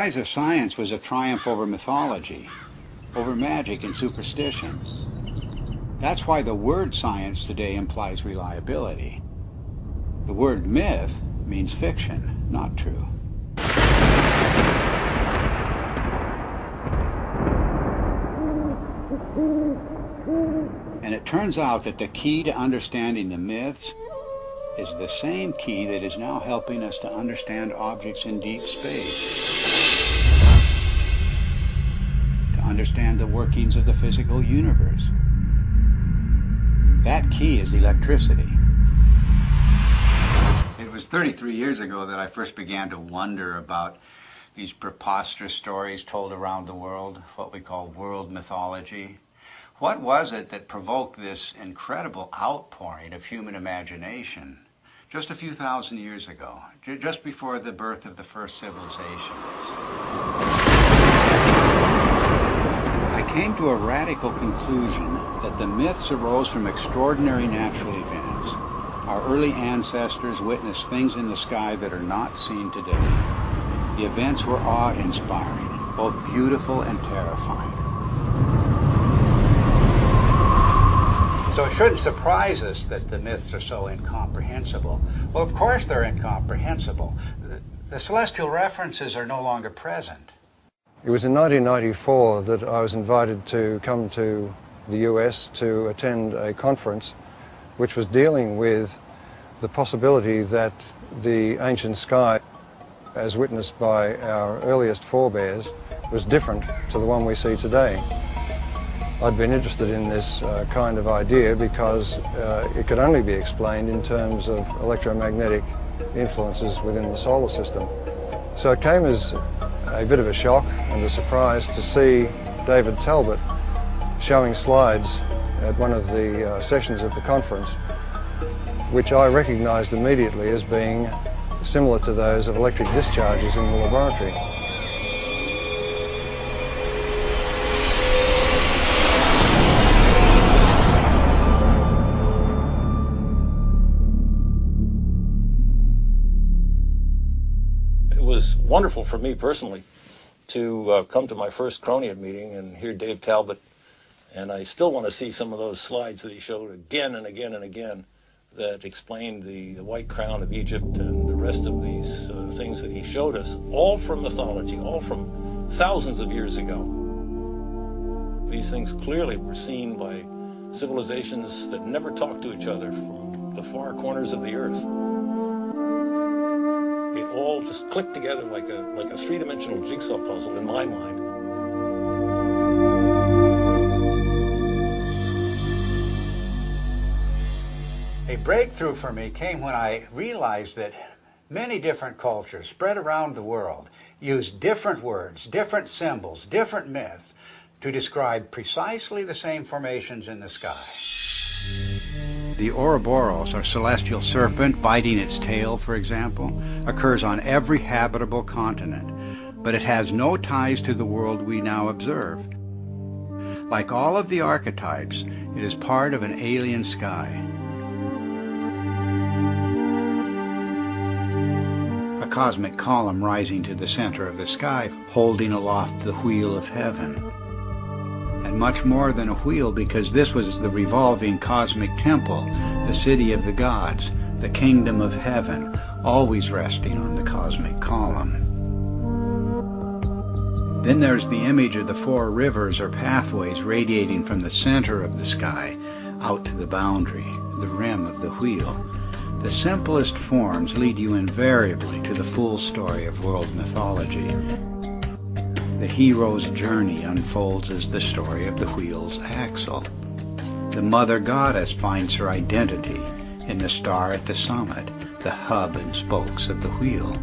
rise of science was a triumph over mythology, over magic and superstition. That's why the word science today implies reliability. The word myth means fiction, not true. And it turns out that the key to understanding the myths is the same key that is now helping us to understand objects in deep space, to understand the workings of the physical universe. That key is electricity. It was 33 years ago that I first began to wonder about these preposterous stories told around the world, what we call world mythology. What was it that provoked this incredible outpouring of human imagination just a few thousand years ago, just before the birth of the first civilizations? I came to a radical conclusion that the myths arose from extraordinary natural events. Our early ancestors witnessed things in the sky that are not seen today. The events were awe-inspiring, both beautiful and terrifying. So it shouldn't surprise us that the myths are so incomprehensible. Well, of course they're incomprehensible. The celestial references are no longer present. It was in 1994 that I was invited to come to the US to attend a conference which was dealing with the possibility that the ancient sky, as witnessed by our earliest forebears, was different to the one we see today. I'd been interested in this kind of idea because it could only be explained in terms of electromagnetic influences within the solar system. So it came as a bit of a shock and a surprise to see David Talbot showing slides at one of the sessions at the conference, which I recognized immediately as being similar to those of electric discharges in the laboratory. It was wonderful for me personally to come to my first Cronian meeting and hear Dave Talbot, and I still want to see some of those slides that he showed again and again and again that explained the White Crown of Egypt and the rest of these things that he showed us, all from mythology, all from thousands of years ago. These things clearly were seen by civilizations that never talked to each other from the far corners of the earth. It all just clicked together like a three-dimensional jigsaw puzzle in my mind. A breakthrough for me came when I realized that many different cultures spread around the world use different words, different symbols, different myths to describe precisely the same formations in the sky. The Ouroboros, or celestial serpent biting its tail, for example, occurs on every habitable continent, but it has no ties to the world we now observe. Like all of the archetypes, it is part of an alien sky. A cosmic column rising to the center of the sky, holding aloft the wheel of heaven. And much more than a wheel, because this was the revolving cosmic temple, the city of the gods, the kingdom of heaven, always resting on the cosmic column. Then there's the image of the four rivers or pathways radiating from the center of the sky out to the boundary, the rim of the wheel. The simplest forms lead you invariably to the full story of world mythology. The hero's journey unfolds as the story of the wheel's axle. The mother goddess finds her identity in the star at the summit, the hub and spokes of the wheel.